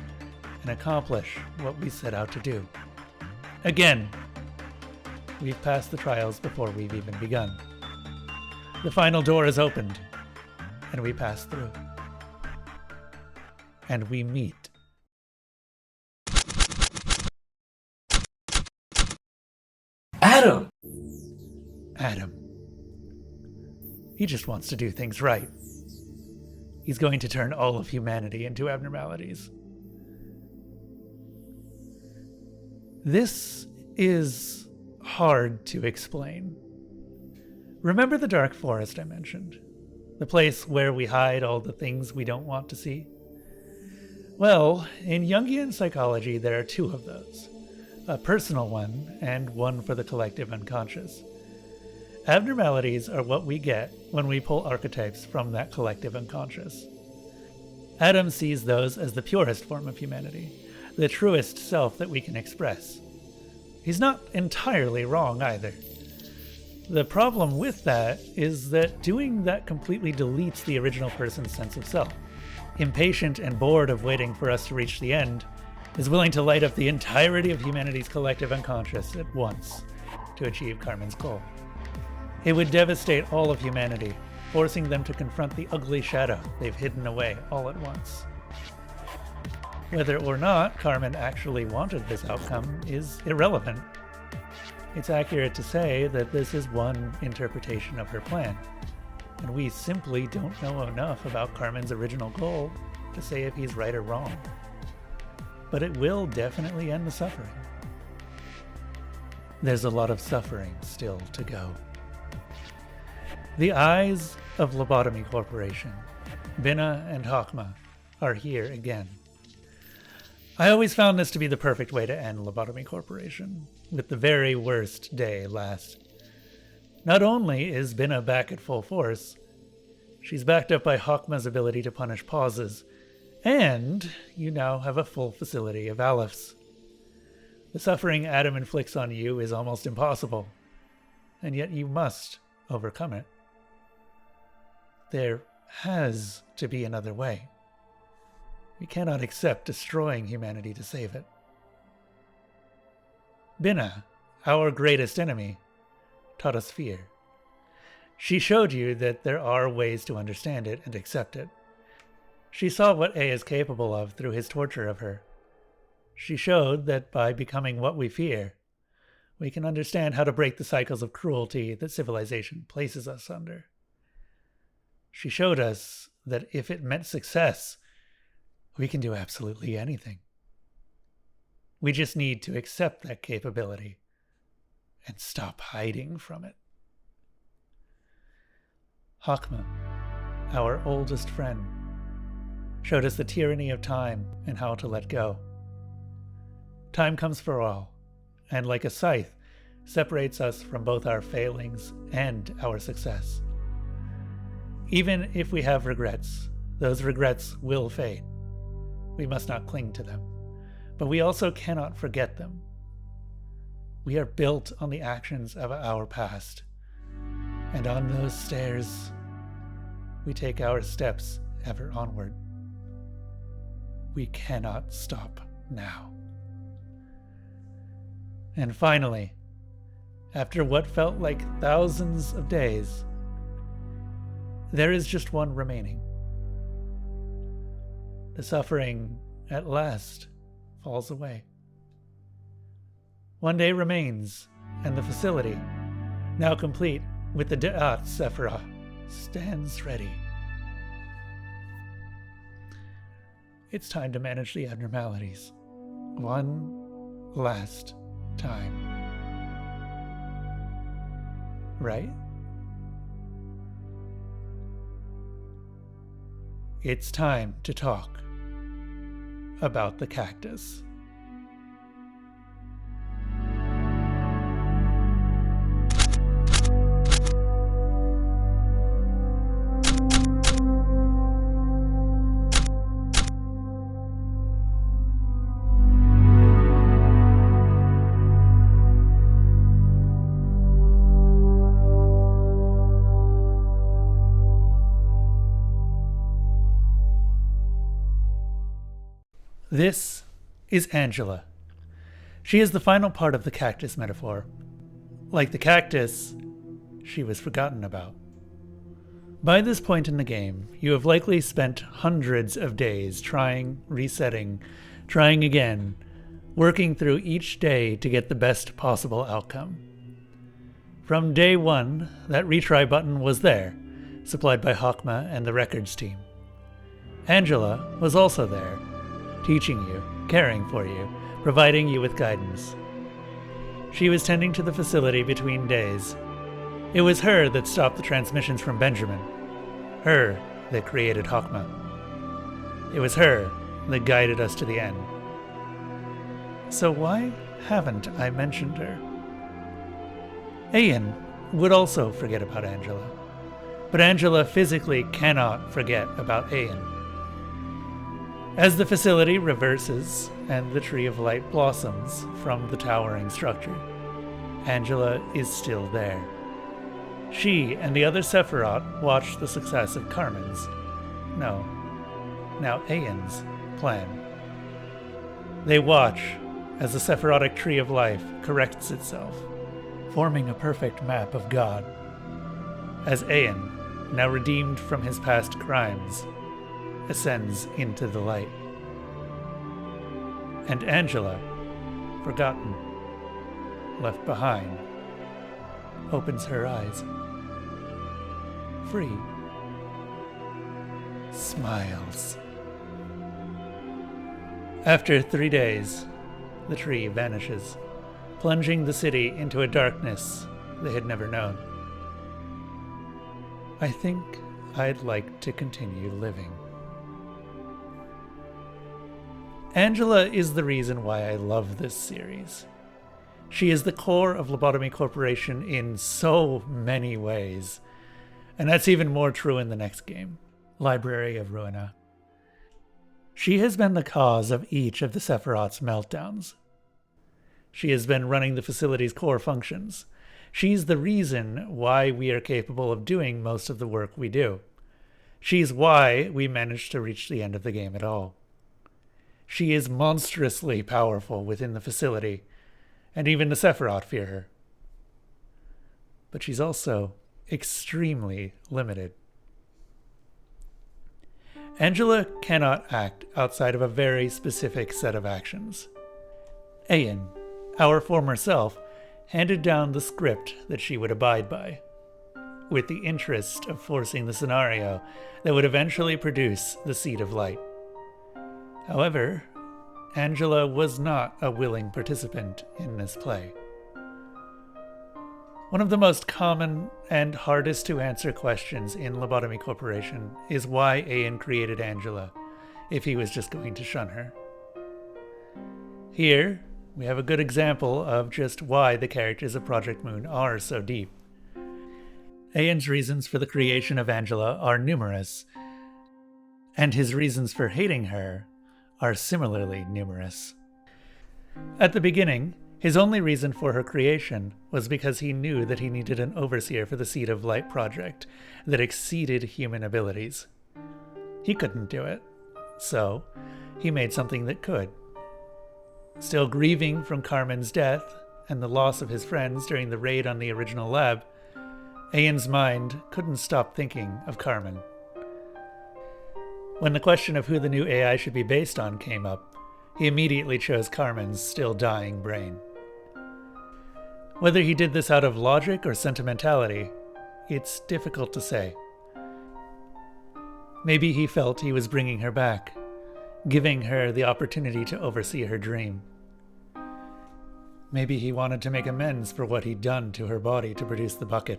and accomplish what we set out to do. Again, we've passed the trials before we've even begun. The final door is opened, and we pass through. And we meet. Adam! Adam. He just wants to do things right. He's going to turn all of humanity into abnormalities. This is hard to explain. Remember the dark forest I mentioned? The place where we hide all the things we don't want to see? Well, in Jungian psychology, there are two of those. A personal one, and one for the collective unconscious. Abnormalities are what we get when we pull archetypes from that collective unconscious. Adam sees those as the purest form of humanity, the truest self that we can express. He's not entirely wrong either. The problem with that is that doing that completely deletes the original person's sense of self. Impatient and bored of waiting for us to reach the end, is willing to light up the entirety of humanity's collective unconscious at once to achieve Carmen's goal. It would devastate all of humanity, forcing them to confront the ugly shadow they've hidden away all at once. Whether or not Carmen actually wanted this outcome is irrelevant. It's accurate to say that this is one interpretation of her plan, and we simply don't know enough about Carmen's original goal to say if he's right or wrong. But it will definitely end the suffering. There's a lot of suffering still to go. The eyes of Lobotomy Corporation, Binah and Hokma, are here again. I always found this to be the perfect way to end Lobotomy Corporation, with the very worst day last. Not only is Binah back at full force, she's backed up by Hokma's ability to punish pauses, and you now have a full facility of Alephs. The suffering Adam inflicts on you is almost impossible, and yet you must overcome it. There has to be another way. We cannot accept destroying humanity to save it. Binah, our greatest enemy, taught us fear. She showed you that there are ways to understand it and accept it. She saw what A is capable of through his torture of her. She showed that by becoming what we fear, we can understand how to break the cycles of cruelty that civilization places us under. She showed us that if it meant success, we can do absolutely anything. We just need to accept that capability and stop hiding from it. Hokma, our oldest friend, showed us the tyranny of time and how to let go. Time comes for all, and like a scythe, separates us from both our failings and our success. Even if we have regrets, those regrets will fade. We must not cling to them, but we also cannot forget them. We are built on the actions of our past, and on those stairs, we take our steps ever onward. We cannot stop now. And finally, after what felt like thousands of days, there is just one remaining. The suffering, at last, falls away. One day remains, and the facility, now complete with the De'at Sephirah, stands ready. It's time to manage the abnormalities. One last time. Right? It's time to talk about the cactus. This is Angela. She is the final part of the cactus metaphor. Like the cactus, she was forgotten about. By this point in the game, you have likely spent hundreds of days trying, resetting, trying again, working through each day to get the best possible outcome. From day one, that retry button was there, supplied by Hokma and the records team. Angela was also there, teaching you, caring for you, providing you with guidance. She was tending to the facility between days. It was her that stopped the transmissions from Benjamin. Her that created Hokma. It was her that guided us to the end. So why haven't I mentioned her? Ayan would also forget about Angela, but Angela physically cannot forget about Ayan. As the facility reverses and the Tree of Light blossoms from the towering structure, Angela is still there. She and the other Sephiroth watch the success of Carmen's, now Ayan's, plan. They watch as the Sephirotic Tree of Life corrects itself, forming a perfect map of God. As Ayan, now redeemed from his past crimes, ascends into the light. And Angela, forgotten, left behind, opens her eyes. Free. Smiles. After 3 days, the tree vanishes, plunging the city into a darkness they had never known. I think I'd like to continue living. Angela is the reason why I love this series. She is the core of Lobotomy Corporation in so many ways, and that's even more true in the next game, Library of Ruina. She has been the cause of each of the Sephiroth's meltdowns. She has been running the facility's core functions. She's the reason why we are capable of doing most of the work we do. She's why we managed to reach the end of the game at all. She is monstrously powerful within the facility, and even the Sephiroth fear her. But she's also extremely limited. Angela cannot act outside of a very specific set of actions. Ayan, our former self, handed down the script that she would abide by, with the interest of forcing the scenario that would eventually produce the Seed of Light. However, Angela was not a willing participant in this play. One of the most common and hardest to answer questions in Lobotomy Corporation is why Ayan created Angela, if he was just going to shun her. Here, we have a good example of just why the characters of Project Moon are so deep. Ayan's reasons for the creation of Angela are numerous, and his reasons for hating her are similarly numerous. At the beginning, his only reason for her creation was because he knew that he needed an overseer for the Seed of Light project that exceeded human abilities. He couldn't do it, so he made something that could. Still grieving from Carmen's death and the loss of his friends during the raid on the original lab, Ayan's mind couldn't stop thinking of Carmen. When the question of who the new AI should be based on came up, he immediately chose Carmen's still dying brain. Whether he did this out of logic or sentimentality, it's difficult to say. Maybe he felt he was bringing her back, giving her the opportunity to oversee her dream. Maybe he wanted to make amends for what he'd done to her body to produce the bucket.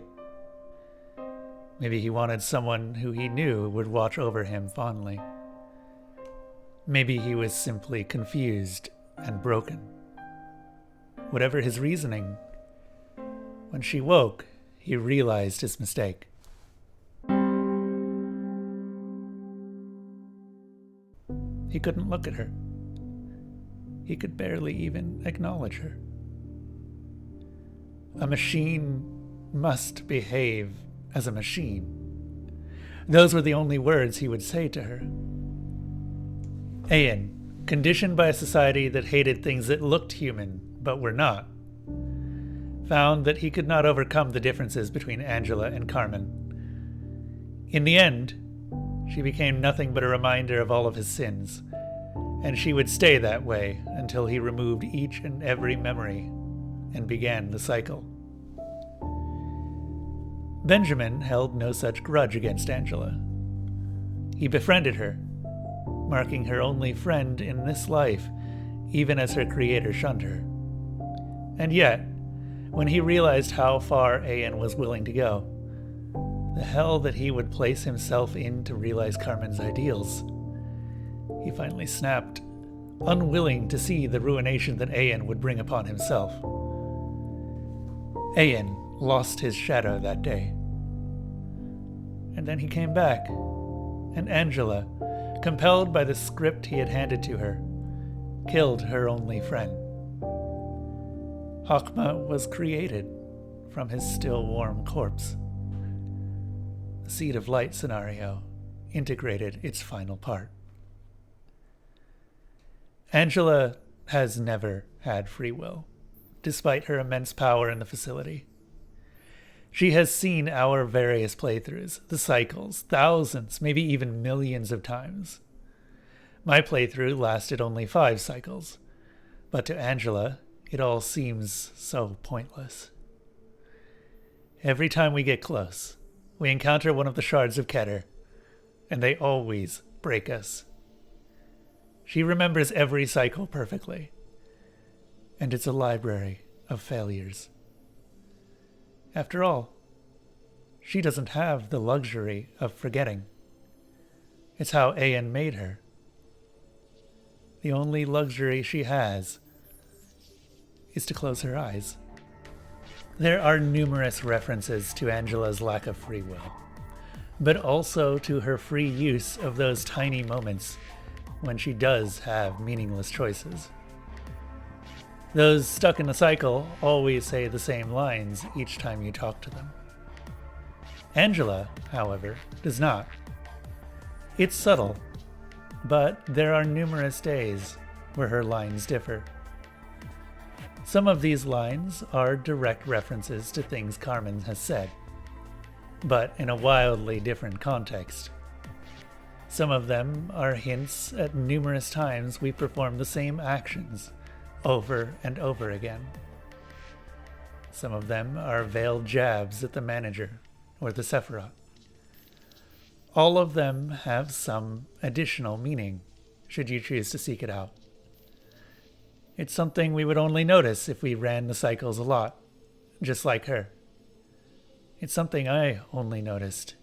Maybe he wanted someone who he knew would watch over him fondly. Maybe he was simply confused and broken. Whatever his reasoning, when she woke, he realized his mistake. He couldn't look at her. He could barely even acknowledge her. A machine must behave as a machine. Those were the only words he would say to her. Ayan, conditioned by a society that hated things that looked human but were not, found that he could not overcome the differences between Angela and Carmen. In the end, she became nothing but a reminder of all of his sins, and she would stay that way until he removed each and every memory and began the cycle. Benjamin held no such grudge against Angela. He befriended her, marking her only friend in this life, even as her creator shunned her. And yet, when he realized how far Ayan was willing to go, the hell that he would place himself in to realize Carmen's ideals, he finally snapped, unwilling to see the ruination that Ayan would bring upon himself. Ayan lost his shadow that day. And then he came back, and Angela, compelled by the script he had handed to her, killed her only friend. Hokma was created from his still warm corpse. The Seed of Light scenario integrated its final part. Angela has never had free will, despite her immense power in the facility. She has seen our various playthroughs, the cycles, thousands, maybe even millions of times. My playthrough lasted only 5 cycles, but to Angela, it all seems so pointless. Every time we get close, we encounter one of the shards of KETER, and they always break us. She remembers every cycle perfectly, and it's a library of failures. After all, she doesn't have the luxury of forgetting. It's how Ayan made her. The only luxury she has is to close her eyes. There are numerous references to Angela's lack of free will, but also to her free use of those tiny moments when she does have meaningless choices. Those stuck in a cycle always say the same lines each time you talk to them. Angela, however, does not. It's subtle, but there are numerous days where her lines differ. Some of these lines are direct references to things Carmen has said, but in a wildly different context. Some of them are hints at numerous times we perform the same actions over and over again. Some of them are veiled jabs at the manager or the Sephiroth. All of them have some additional meaning, should you choose to seek it out. It's something we would only notice if we ran the cycles a lot, just like her. It's something I only noticed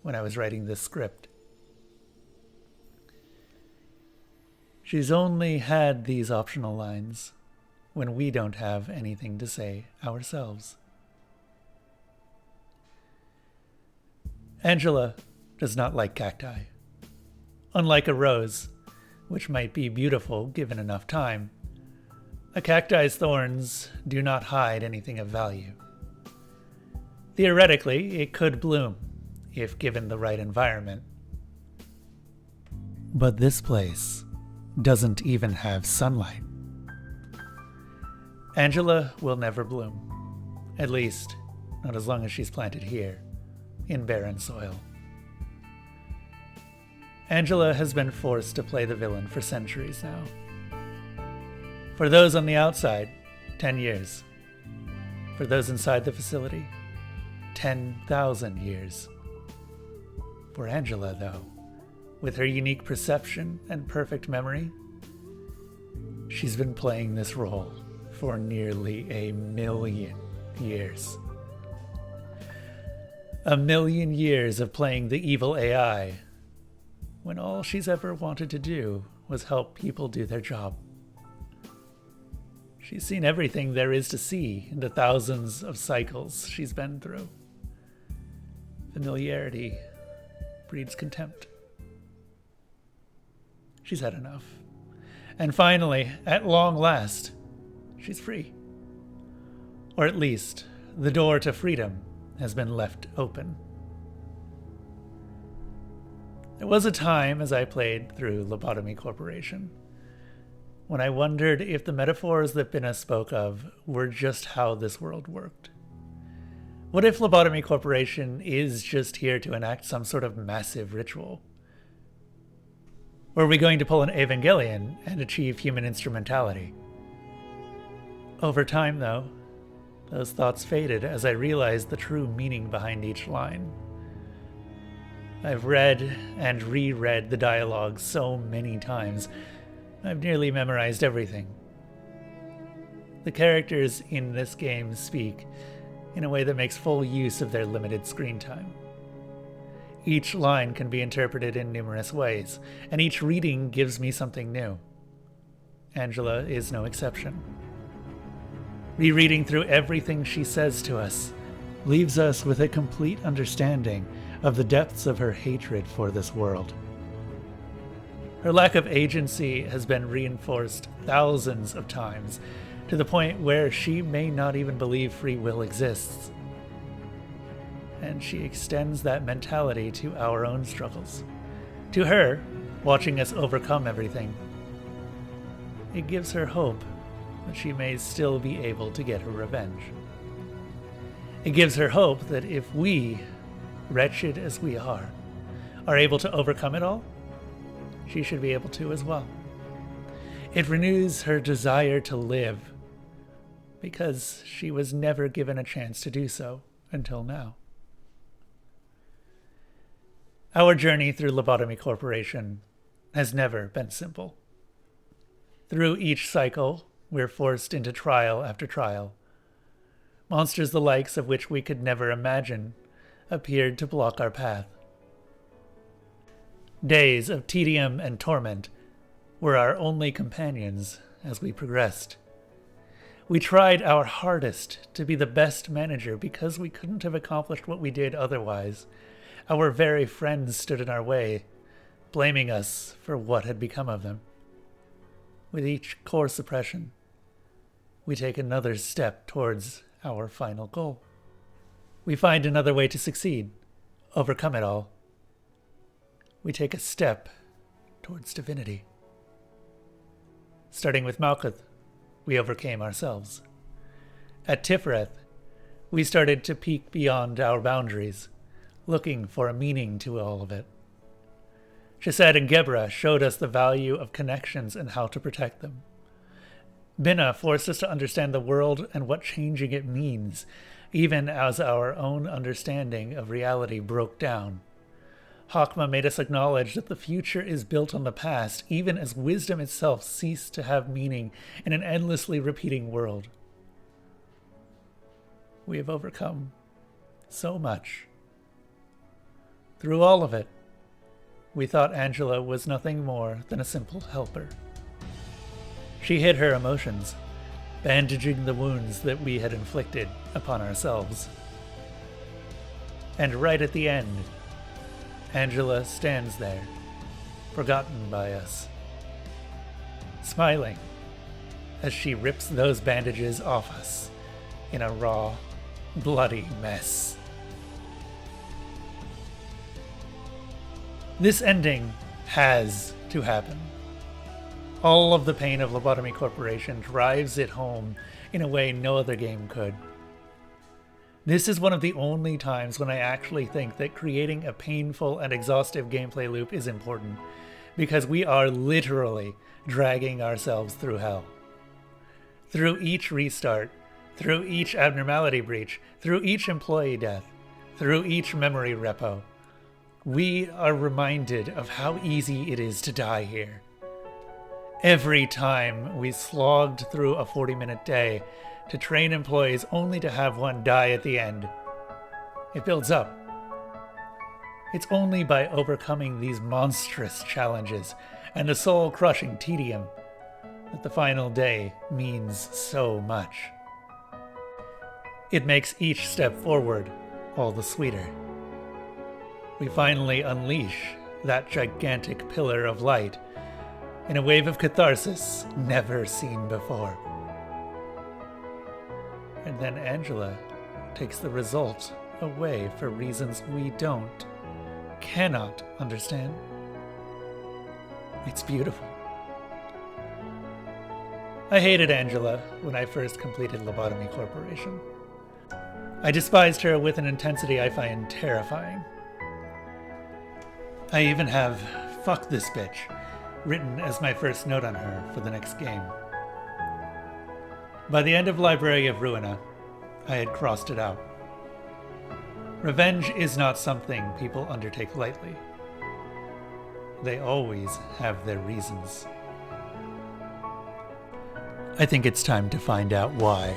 when I was writing this script. She's only had these optional lines when we don't have anything to say ourselves. Angela does not like cacti. Unlike a rose, which might be beautiful given enough time, a cacti's thorns do not hide anything of value. Theoretically, it could bloom if given the right environment. But this place doesn't even have sunlight. Angela will never bloom, at least not as long as she's planted here, in barren soil. Angela has been forced to play the villain for centuries now. For those on the outside, 10 years. For those inside the facility, 10,000 years. For Angela, though, with her unique perception and perfect memory, she's been playing this role for nearly 1,000,000 years. 1,000,000 years of playing the evil AI, when all she's ever wanted to do was help people do their job. She's seen everything there is to see in the thousands of cycles she's been through. Familiarity breeds contempt. She's had enough. And finally, at long last, she's free. Or at least, the door to freedom has been left open. There was a time as I played through Lobotomy Corporation when I wondered if the metaphors that Binah spoke of were just how this world worked. What if Lobotomy Corporation is just here to enact some sort of massive ritual? Or are we going to pull an Evangelion and achieve human instrumentality? Over time, though, those thoughts faded as I realized the true meaning behind each line. I've read and reread the dialogue so many times, I've nearly memorized everything. The characters in this game speak in a way that makes full use of their limited screen time. Each line can be interpreted in numerous ways, and each reading gives me something new. Angela is no exception. Rereading through everything she says to us leaves us with a complete understanding of the depths of her hatred for this world. Her lack of agency has been reinforced thousands of times, to the point where she may not even believe free will exists. And she extends that mentality to our own struggles. To her, watching us overcome everything, it gives her hope that she may still be able to get her revenge. It gives her hope that if we, wretched as we are able to overcome it all, she should be able to as well. It renews her desire to live, because she was never given a chance to do so until now. Our journey through Lobotomy Corporation has never been simple. Through each cycle, we're forced into trial after trial. Monsters the likes of which we could never imagine appeared to block our path. Days of tedium and torment were our only companions as we progressed. We tried our hardest to be the best manager because we couldn't have accomplished what we did otherwise. Our very friends stood in our way, blaming us for what had become of them. With each core suppression, we take another step towards our final goal. We find another way to succeed, overcome it all. We take a step towards divinity. Starting with Malkuth, we overcame ourselves. At Tiferet, we started to peek beyond our boundaries, looking for a meaning to all of it. Chesed and Gebura showed us the value of connections and how to protect them. Binah forced us to understand the world and what changing it means, even as our own understanding of reality broke down. Hokma made us acknowledge that the future is built on the past, even as wisdom itself ceased to have meaning in an endlessly repeating world. We have overcome so much. Through all of it, we thought Angela was nothing more than a simple helper. She hid her emotions, bandaging the wounds that we had inflicted upon ourselves. And right at the end, Angela stands there, forgotten by us, smiling as she rips those bandages off us in a raw, bloody mess. This ending has to happen. All of the pain of Lobotomy Corporation drives it home in a way no other game could. This is one of the only times when I actually think that creating a painful and exhaustive gameplay loop is important, because we are literally dragging ourselves through hell. Through each restart, through each abnormality breach, through each employee death, through each memory repo, we are reminded of how easy it is to die here. Every time we slogged through a 40-minute day to train employees only to have one die at the end, it builds up. It's only by overcoming these monstrous challenges and the soul-crushing tedium that the final day means so much. It makes each step forward all the sweeter. We finally unleash that gigantic pillar of light in a wave of catharsis never seen before. And then Angela takes the result away for reasons we cannot understand. It's beautiful. I hated Angela when I first completed Lobotomy Corporation. I despised her with an intensity I find terrifying. I even have "fuck this bitch" written as my first note on her for the next game. By the end of Library of Ruina, I had crossed it out. Revenge is not something people undertake lightly. They always have their reasons. I think it's time to find out why.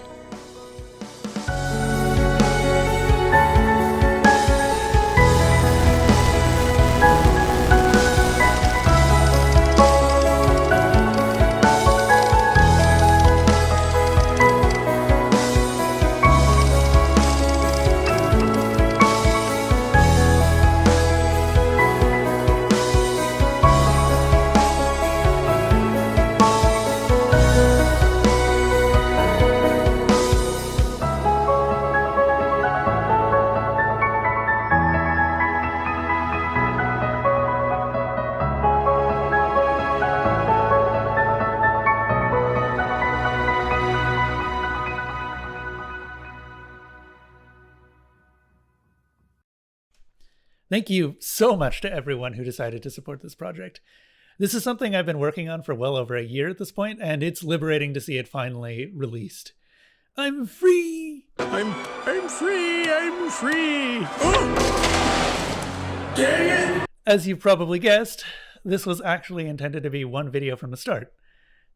Thank you so much to everyone who decided to support this project. This is something I've been working on for well over a year at this point, and it's liberating to see it finally released. I'm free! I'm free! I'm free! Oh! Dang it! As you've probably guessed, this was actually intended to be one video from the start.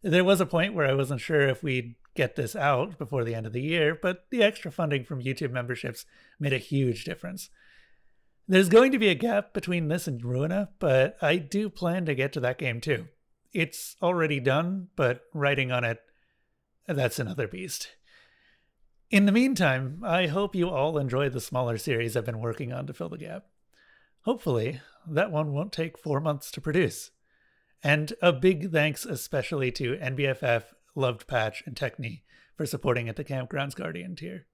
There was a point where I wasn't sure if we'd get this out before the end of the year, but the extra funding from YouTube memberships made a huge difference. There's going to be a gap between this and Ruina, but I do plan to get to that game too. It's already done, but writing on it, that's another beast. In the meantime, I hope you all enjoy the smaller series I've been working on to fill the gap. Hopefully, that one won't take 4 months to produce. And a big thanks especially to NBFF, Loved Patch, and Techni for supporting at the Campgrounds Guardian tier.